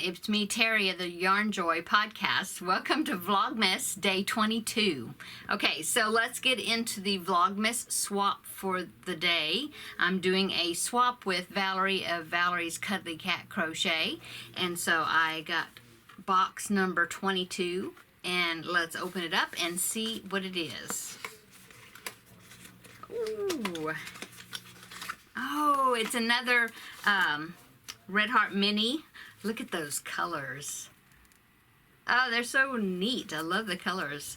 it's me, Terri of the Yarnjoy podcast. Welcome to Vlogmas Day 22. Okay, so let's get into the Vlogmas swap for the day. I'm doing a swap with Valerie of Valerie's Cuddly Cat Crochet. And so I got box number 22. And let's open it up and see what it is. Ooh. Oh, it's another Red Heart Mini. Look at those colors. Oh, they're so neat. I love the colors.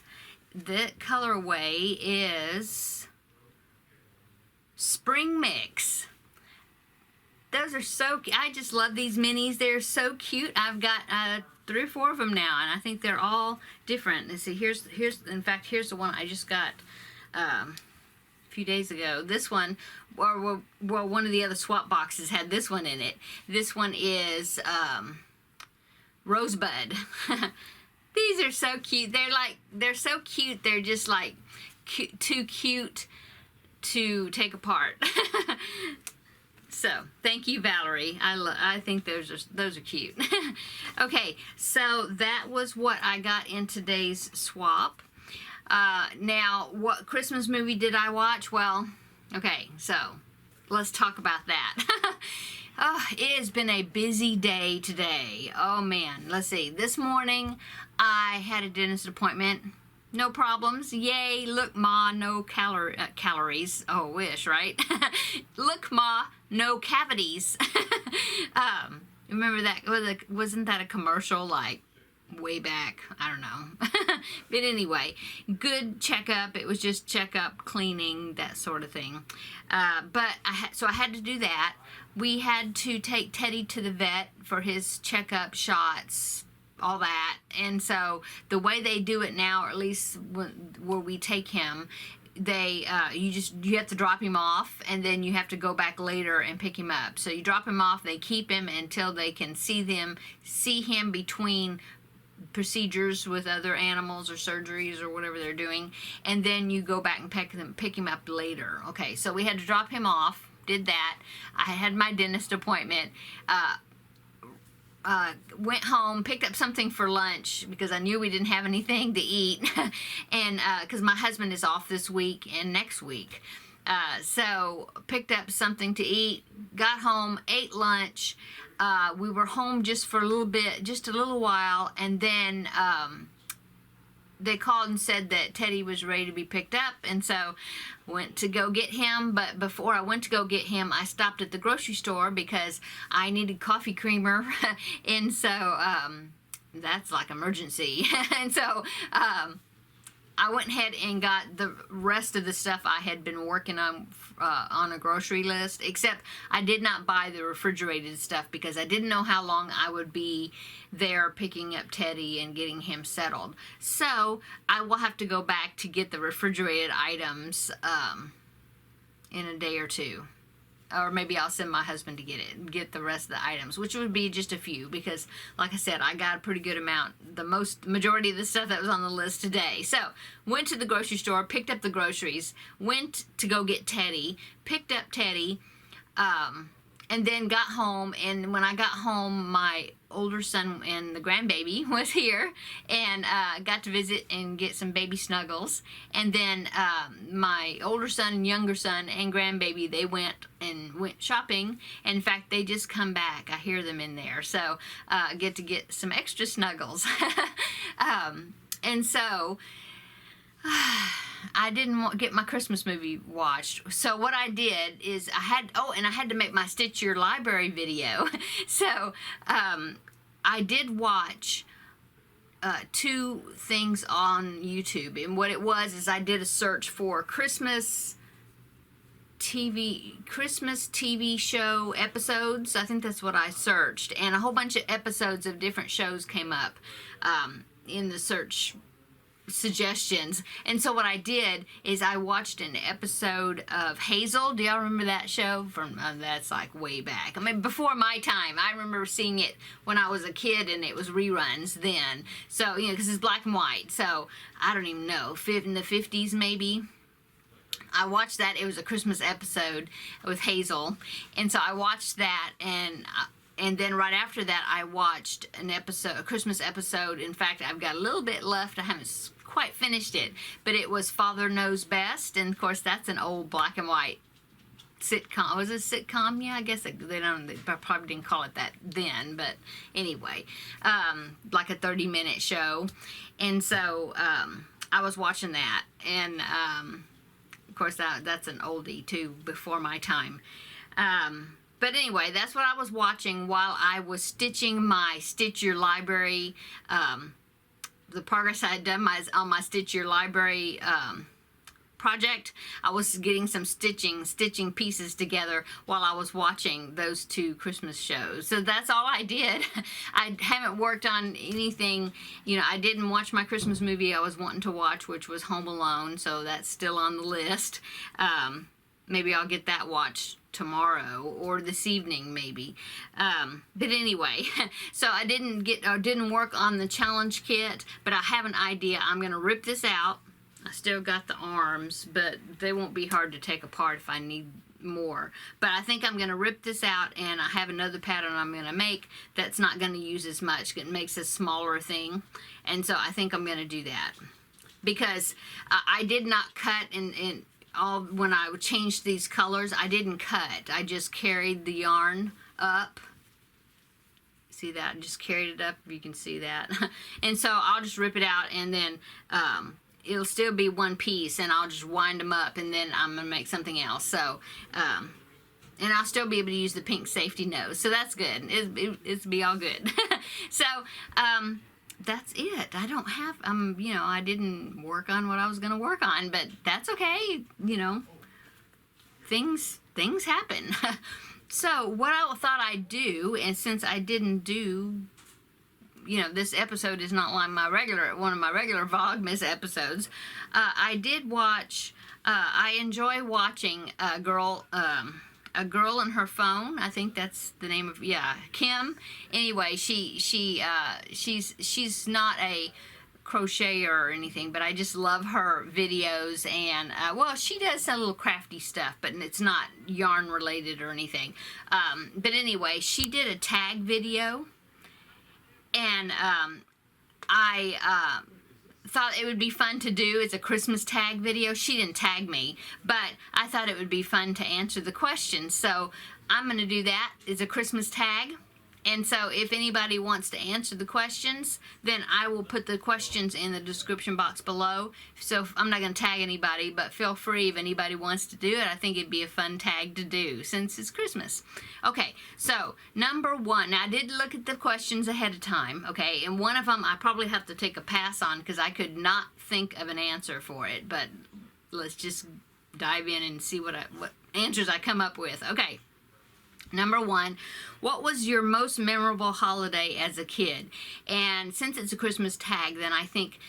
The colorway is Spring Mix. Those are so, I just love these minis. They're so cute. I've got 3 or 4 of them now, and I think they're all different. Let's see, here's in fact, here's the one I just got a few days ago. This one, well, one of the other swap boxes had this one in it. This one is Rosebud. These are so cute. They're so cute. They're just like too cute to take apart. So, thank you, Valerie. I think those are cute. Okay, so that was what I got in today's swap. Now, what Christmas movie did I watch? Well, okay, so let's talk about that. Oh, it has been a busy day today. Oh, man. Let's see. This morning, I had a dentist appointment. No problems. Yay. Look, Ma, no calories. Oh, wish, right? Look, Ma, no cavities. Remember that? Wasn't that a commercial, like, way back? I don't know. But anyway, good checkup. It was just checkup, cleaning, that sort of thing. But so I had to do that. We had to take Teddy to the vet for his checkup, shots, all that. And so the way they do it now, or at least where we take him, you have to drop him off, and then you have to go back later and pick him up. So you drop him off, they keep him until they can see him between procedures with other animals or surgeries or whatever they're doing, and then you go back and pick him up later. Okay, so we had to drop him off, did that. I had my dentist appointment, went home, picked up something for lunch because I knew we didn't have anything to eat, and because my husband is off this week and next week. So picked up something to eat, got home, ate lunch. We were home just for a little bit, just a little while, and then they called and said that Teddy was ready to be picked up, and so went to go get him. But before I went to go get him, I stopped at the grocery store because I needed coffee creamer, and so that's like emergency. And so I went ahead and got the rest of the stuff I had been working on a grocery list, except I did not buy the refrigerated stuff because I didn't know how long I would be there picking up Teddy and getting him settled. So I will have to go back to get the refrigerated items in a day or two. Or maybe I'll send my husband to get the rest of the items, which would be just a few because, like I said, I got a pretty good amount, majority of the stuff that was on the list today. So, went to the grocery store, picked up the groceries, went to go get Teddy, picked up Teddy, and then got home. And when I got home, my older son and the grandbaby was here, and got to visit and get some baby snuggles. And then my older son and younger son and grandbaby, they went shopping, and in fact they just come back. I hear them in there, so get to get some extra snuggles. And so I didn't get my Christmas movie watched. So what I did is I had to make my Stitch Your Library video. So I did watch 2 things on YouTube, and what it was is I did a search for Christmas TV show episodes. I think that's what I searched, and a whole bunch of episodes of different shows came up in the search suggestions. And so what I did is I watched an episode of Hazel. Do y'all remember that show? From that's like way back. I mean, before my time. I remember seeing it when I was a kid, and it was reruns then. So, you know, because it's black and white. So, I don't even know, in the 50s maybe. I watched that. It was a Christmas episode with Hazel. And so I watched that, and And then right after that, I watched a Christmas episode. In fact, I've got a little bit left. I haven't quite finished it, but it was Father Knows Best, and of course that's an old black and white sitcom. Was it a sitcom? Yeah, I guess they probably didn't call it that then, but anyway, like a 30-minute show. And so I was watching that, and of course that's an oldie too, before my time. But anyway, that's what I was watching while I was stitching my Stitch Your Library, the progress I had done on my Stitch Your Library project. I was getting some stitching pieces together while I was watching those two Christmas shows. So that's all I did. I haven't worked on anything. You know, I didn't watch my Christmas movie I was wanting to watch, which was Home Alone, so that's still on the list. Maybe I'll get that watched tomorrow or this evening maybe. But anyway, so I didn't work on the challenge kit, but I have an idea. I'm going to rip this out. I still got the arms, but they won't be hard to take apart if I need more. But I think I'm going to rip this out, and I have another pattern I'm going to make that's not going to use as much. It makes a smaller thing, and so I think I'm going to do that. Because I did not cut in all when I changed these colors. I didn't cut. I just carried the yarn up. See that? I just carried it up. You can see that. And so I'll just rip it out, and then it'll still be one piece, and I'll just wind them up, and then I'm gonna make something else. So and I'll still be able to use the pink safety nose, so that's good. It'll be all good. So that's it. I don't have, you know, I didn't work on what I was going to work on, but that's okay. You know, things happen. So what I thought I'd do, and since I didn't do, you know, this episode is not like one of my regular Vlogmas episodes, I did watch, I enjoy watching a girl and her phone. I think that's the name of, yeah, Kim. Anyway, she's not a crocheter or anything, but I just love her videos, and well, she does some little crafty stuff, but it's not yarn related or anything. But anyway, she did a tag video, and I thought it would be fun to do as a Christmas tag video. She didn't tag me, but I thought it would be fun to answer the questions. So I'm going to do that as a Christmas tag. And so if anybody wants to answer the questions, then I will put the questions in the description box below. So I'm not going to tag anybody, but feel free if anybody wants to do it. I think it'd be a fun tag to do since it's Christmas. Okay, so number one. Now I did look at the questions ahead of time, okay, and one of them I probably have to take a pass on because I could not think of an answer for it, but let's just dive in and see what answers I come up with. Okay. Number one, what was your most memorable holiday as a kid? And since it's a Christmas tag, then I think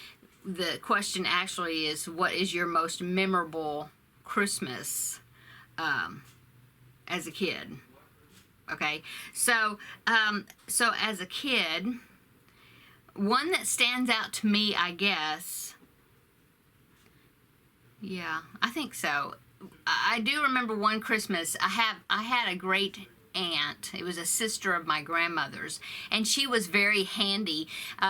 the question actually is, what is your most memorable Christmas as a kid? Okay, so as a kid, one that stands out to me, I guess, yeah, I think so. I do remember one Christmas, I had a great aunt. It was a sister of my grandmother's, and she was very handy.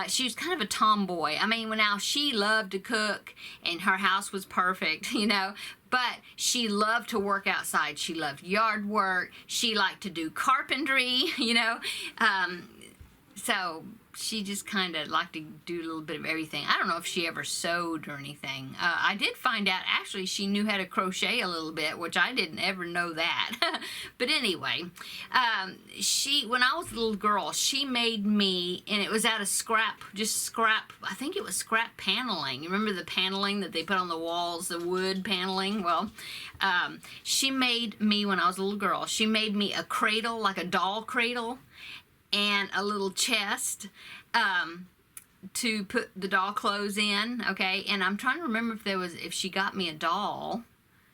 She was kind of a tomboy. I mean, now she loved to cook, and her house was perfect, you know, but she loved to work outside. She loved yard work. She liked to do carpentry, you know, so she just kind of liked to do a little bit of everything. I don't know if she ever sewed or anything. I did find out, actually, she knew how to crochet a little bit, which I didn't ever know that. But anyway, when I was a little girl, she made me, and it was out of scrap, I think it was scrap paneling. You remember the paneling that they put on the walls, the wood paneling? Well, she made me, when I was a little girl, she made me a cradle, like a doll cradle, and a little chest to put the doll clothes in, okay? And I'm trying to remember if she got me a doll.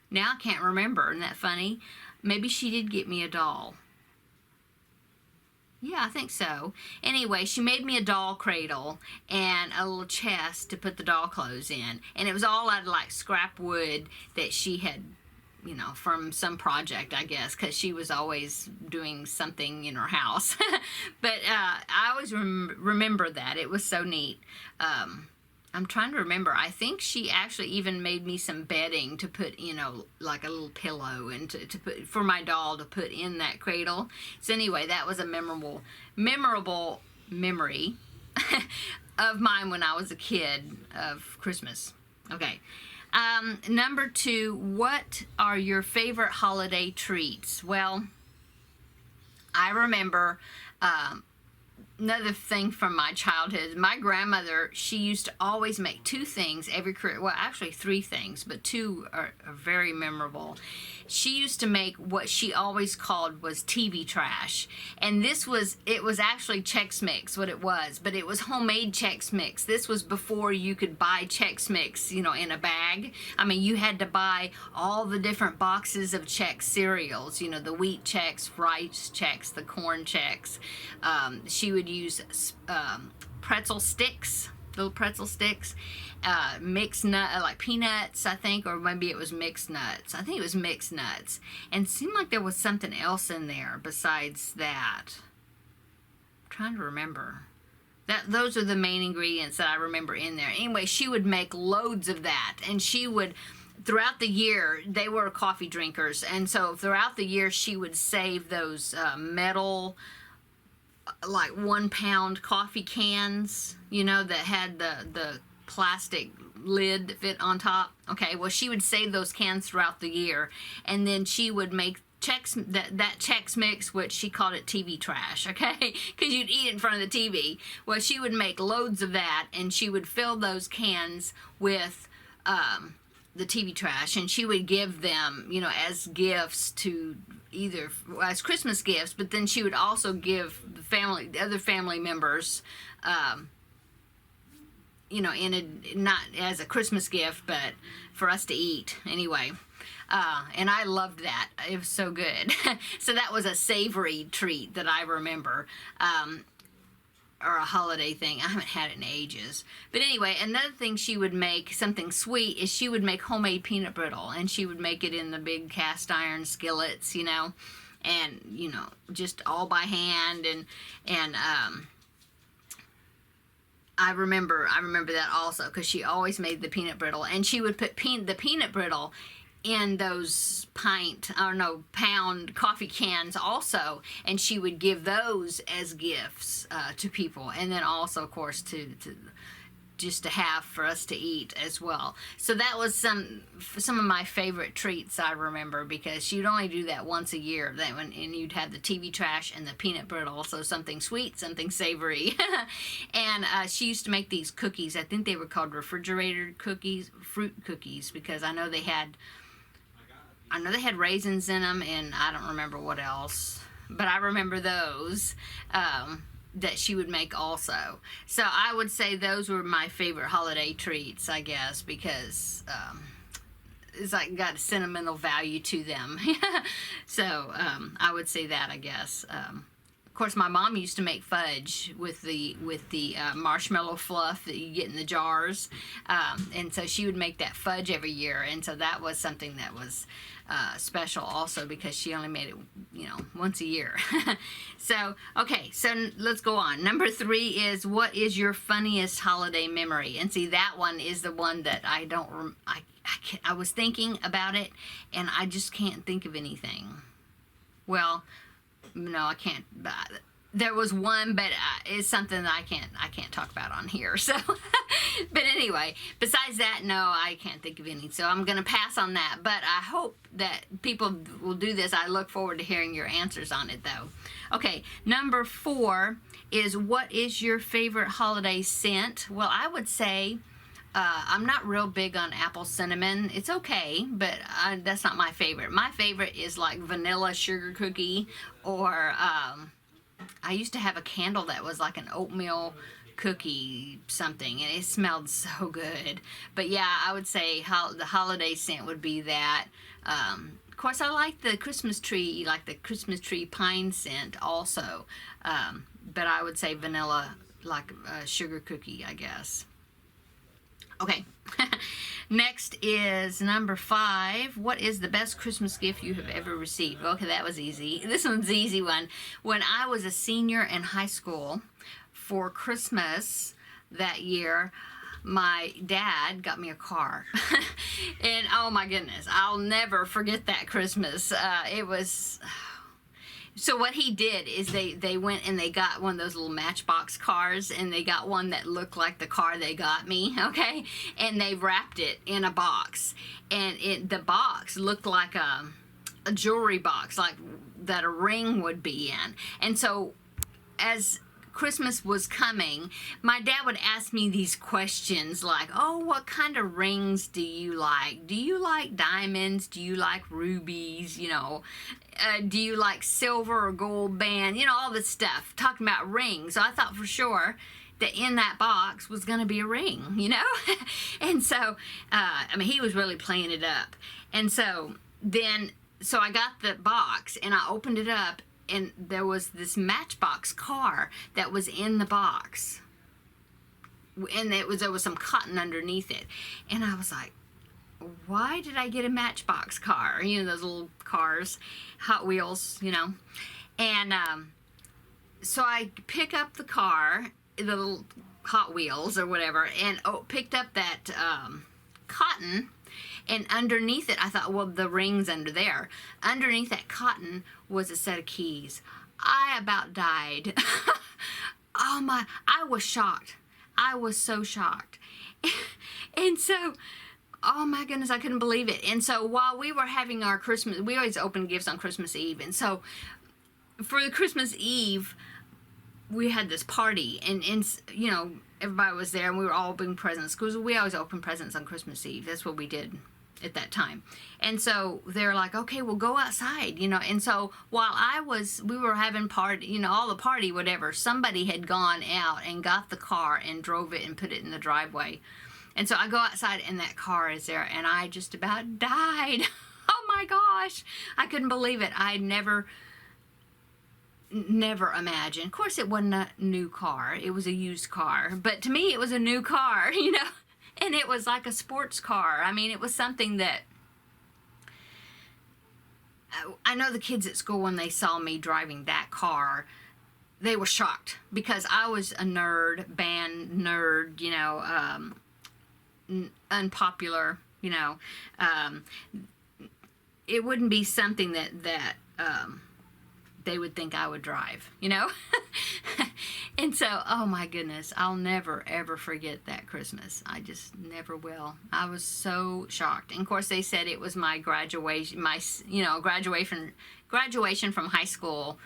Now I can't remember. Isn't that funny? Maybe she did get me a doll. Yeah, I think so. Anyway, she made me a doll cradle and a little chest to put the doll clothes in. And it was all out of like scrap wood that she had you know, from some project, I guess, because she was always doing something in her house. But I always remember that. It was so neat. I'm trying to remember. I think she actually even made me some bedding to put, you know, like a little pillow and to put for my doll to put in that cradle. So anyway, that was a memorable memory of mine when I was a kid of Christmas. Okay. Number 2, what are your favorite holiday treats? Well, I remember another thing from my childhood. My grandmother, she used to always make 2 things every, well, actually 3 things, but 2 are very memorable. She used to make what she always called was TV trash. And it was actually Chex Mix, what it was, but it was homemade Chex Mix. This was before you could buy Chex Mix, you know, in a bag. I mean, you had to buy all the different boxes of Chex cereals, you know, the wheat Chex, rice Chex, the corn Chex. She would use pretzel sticks, little pretzel sticks, mixed nut, like peanuts, I think, or maybe it was mixed nuts. I think it was mixed nuts. And it seemed like there was something else in there besides that. I'm trying to remember. Those are the main ingredients that I remember in there. Anyway, she would make loads of that, and she would, throughout the year, they were coffee drinkers, and so throughout the year she would save those metal, like 1-pound coffee cans, you know, that had the plastic lid that fit on top. Okay, well, she would save those cans throughout the year, and then she would make that Chex Mix, which she called it TV trash, okay, because you'd eat it in front of the TV. Well, she would make loads of that, and she would fill those cans with the TV trash, and she would give them, you know, as gifts to either as Christmas gifts, but then she would also give the other family members, you know, not as a Christmas gift, but for us to eat anyway. And I loved that. It was so good. So that was a savory treat that I remember. Or a holiday thing. I haven't had it in ages. But anyway, another thing she would make, something sweet, is she would make homemade peanut brittle. And she would make it in the big cast iron skillets, you know. And, you know, just all by hand. And I remember that also, because she always made the peanut brittle. And she would put the peanut brittle in those pound coffee cans also, and she would give those as gifts to people, and then also, of course, to just to have for us to eat as well. So that was some of my favorite treats I remember, because she'd only do that once a year, and you'd have the TV trash and the peanut brittle, so something sweet, something savory. And she used to make these cookies. I think they were called refrigerated cookies, fruit cookies, because I know they had raisins in them, and I don't remember what else, but I remember those that she would make also. So I would say those were my favorite holiday treats, I guess, because it's like got a sentimental value to them. So I would say that, I guess. Of course, my mom used to make fudge with the marshmallow fluff that you get in the jars, and so she would make that fudge every year, and so that was something that was special also, because she only made it, you know, once a year. So, okay, so let's go on. Number 3 is, what is your funniest holiday memory? And see, that one is the one that I don't, I was thinking about it, and I just can't think of anything. Well, no, I can't. There was one, but it's something that I can't talk about on here. So, but anyway, besides that, no, I can't think of any. So I'm going to pass on that. But I hope that people will do this. I look forward to hearing your answers on it, though. Okay, number 4 is, what is your favorite holiday scent? Well, I would say I'm not real big on apple cinnamon. It's okay, but that's not my favorite. My favorite is like vanilla sugar cookie, or I used to have a candle that was like an oatmeal cookie something, and it smelled so good. But yeah, I would say the holiday scent would be that. Of course, I like the Christmas tree pine scent also. But I would say vanilla, like sugar cookie, I guess. Okay. Next is number 5. What is the best Christmas gift you have ever received? Okay, that was easy. This one's the easy one. When I was a senior in high school, for Christmas that year, my dad got me a car. And oh my goodness, I'll never forget that Christmas. It was... So what he did is they went and they got one of those little Matchbox cars, and they got one that looked like the car they got me, okay? And they wrapped it in a box, and the box looked like a jewelry box, like that a ring would be in. And so as Christmas was coming, my dad would ask me these questions like, oh, what kind of rings do you like? Do you like diamonds? Do you like rubies? You know, do you like silver or gold band? You know, all this stuff, talking about rings. So I thought for sure that in that box was going to be a ring, you know? And so, I mean, he was really playing it up. And so then, so I got the box and I opened it up, and there was this Matchbox car that was in the box. And there was some cotton underneath it. And I was like, why did I get a Matchbox car? You know, those little cars, Hot Wheels, you know. And so I pick up the car, the little Hot Wheels or whatever, and picked up that cotton. And underneath it, I thought, well, the ring's under there. Underneath that cotton was a set of keys. I about died. Oh my, I was shocked. I was so shocked. And so, oh my goodness, I couldn't believe it. And so while we were having our Christmas, we always open gifts on Christmas Eve. And so for the Christmas Eve, we had this party, and you know, everybody was there, and we were all opening presents, because we always open presents on Christmas Eve. That's what we did at that time. And so they're like, okay, we'll go outside, you know. And so while we were having party, you know, all the party, whatever, somebody had gone out and got the car and drove it and put it in the driveway. And so I go outside, and that car is there, and I just about died. Oh my gosh, I couldn't believe it. I never imagined. Of course, it wasn't a new car. It was a used car. But to me, it was a new car, you know. And it was like a sports car. I mean, it was something that... I know the kids at school, when they saw me driving that car, they were shocked. Because I was a nerd, band nerd, you know, unpopular, you know. It wouldn't be something that they would think I would drive, you know. And so, oh my goodness, I'll never ever forget that Christmas. I just never will. I was so shocked. And of course, they said it was my graduation, graduation from high school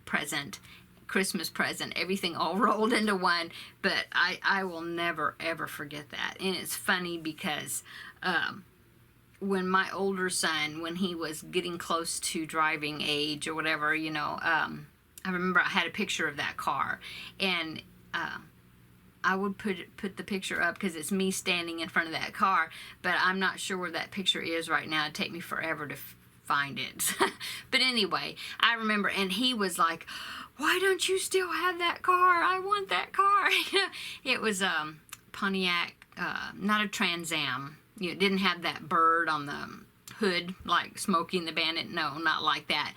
present, Christmas present, everything all rolled into one. But I will never ever forget that. And it's funny because when my older son, when he was getting close to driving age or whatever, you know, I remember I had a picture of that car, and I would put the picture up because it's me standing in front of that car, but I'm not sure where that picture is right now. It'd take me forever to find it. But anyway, I remember, and he was like, why don't you still have that car? I want that car. It was Pontiac, not a Trans Am. You know, it didn't have that bird on the hood like Smokey and the Bandit. No, not like that.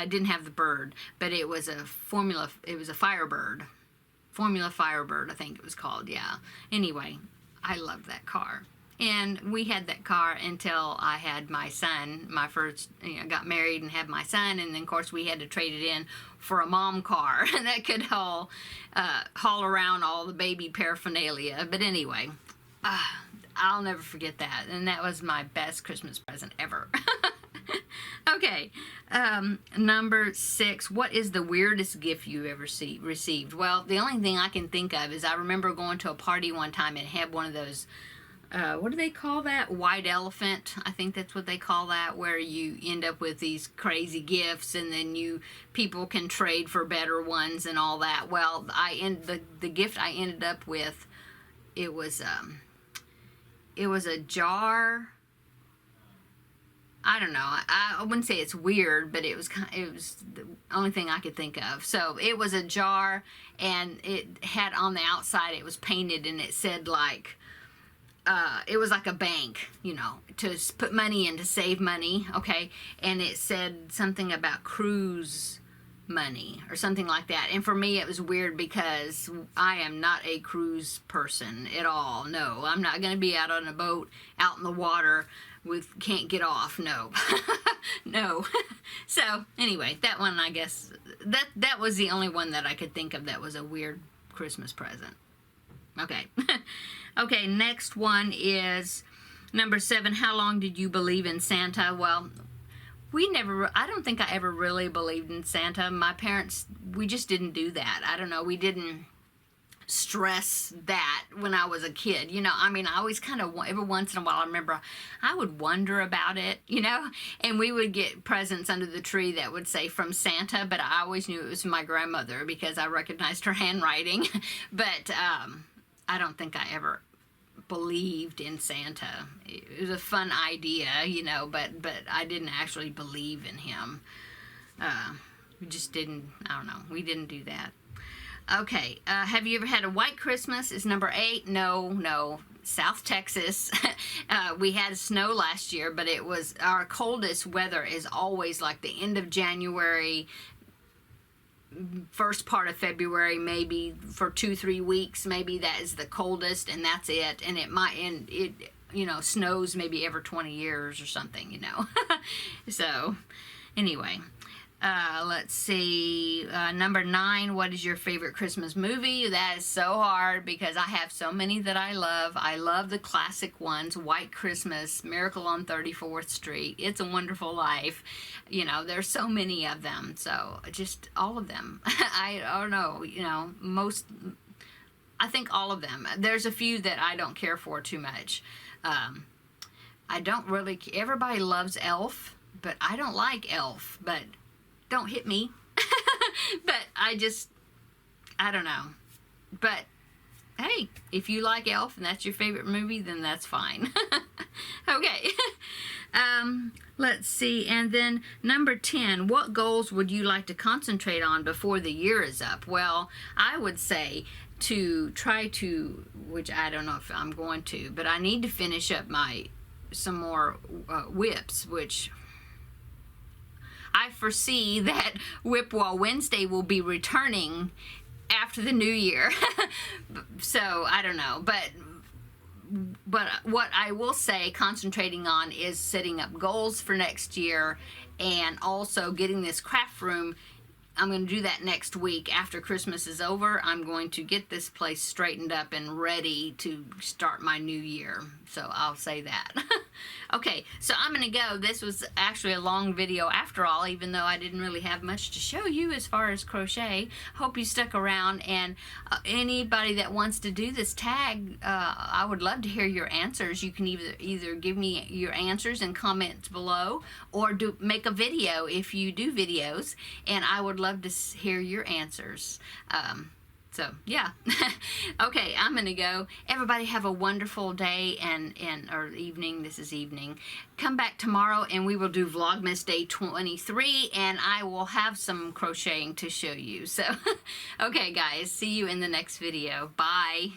Didn't have the bird, but it was a Firebird. Formula Firebird, I think it was called, yeah. Anyway, I loved that car. And we had that car until I had my son, my first, you know, got married and had my son, and then of course we had to trade it in for a mom car that could haul around all the baby paraphernalia. But anyway, I'll never forget that, and that was my best Christmas present ever. Okay, number 6, what is the weirdest gift you ever received? Well, the only thing I can think of is I remember going to a party one time and had one of those, what do they call that? White elephant, I think that's what they call that, where you end up with these crazy gifts, and then people can trade for better ones and all that. Well, the gift I ended up with, it was a jar. I don't know. I wouldn't say it's weird, but it was the only thing I could think of. So it was a jar, and it had on the outside, it was painted, and it said like it was like a bank, you know, to put money in to save money, okay? And it said something about cruise money or something like that. And for me, it was weird because I am not a cruise person at all. No, I'm not going to be out on a boat, out in the water with can't get off. No, no. So anyway, that one, I guess, that was the only one that I could think of that was a weird Christmas present. Okay. Okay, next one is number 7. How long did you believe in Santa? Well, I don't think I ever really believed in Santa. My parents, we just didn't do that. I don't know, we didn't stress that when I was a kid. You know, I mean, I always kind of, every once in a while, I remember I would wonder about it, you know, and we would get presents under the tree that would say from Santa, but I always knew it was my grandmother because I recognized her handwriting. But I don't think I ever believed in Santa. It was a fun idea, you know, but I didn't actually believe in him. We just didn't, I don't know, we didn't do that. Okay, have you ever had a white Christmas? Is number 8. No. South Texas. We had snow last year, but it was, our coldest weather is always like the end of January, first part of February, maybe for 2-3 weeks, maybe that is the coldest, and that's it. And it might, and it, you know, snows maybe every 20 years or something, you know. So anyway, let's see, number 9, what is your favorite Christmas movie? That is so hard because I have so many that I love. I love the classic ones, White Christmas, Miracle on 34th Street, It's a Wonderful Life. You know, there's so many of them, so just all of them. I don't know, you know, I think all of them. There's a few that I don't care for too much. I don't really, everybody loves Elf, but I don't like Elf, but don't hit me. But I don't know. But hey, if you like Elf and that's your favorite movie, then that's fine. Okay. Let's see. And then number 10, what goals would you like to concentrate on before the year is up? Well, I would say to try to, which I don't know if I'm going to, but I need to finish up some more whips, which I foresee that Whip Wall Wednesday will be returning after the new year. So I don't know, but what I will say concentrating on is setting up goals for next year and also getting this craft room. I'm going to do that next week after Christmas is over. I'm going to get this place straightened up and ready to start my new year. So I'll say that. Okay, so I'm going to go. This was actually a long video after all, even though I didn't really have much to show you as far as crochet. Hope you stuck around, and anybody that wants to do this tag, I would love to hear your answers. You can either give me your answers in comments below, or make a video if you do videos, and I would love to hear your answers. So yeah. Okay, I'm gonna go. Everybody have a wonderful day or evening. This is evening. Come back tomorrow and we will do Vlogmas Day 23, and I will have some crocheting to show you. So okay guys, see you in the next video. Bye.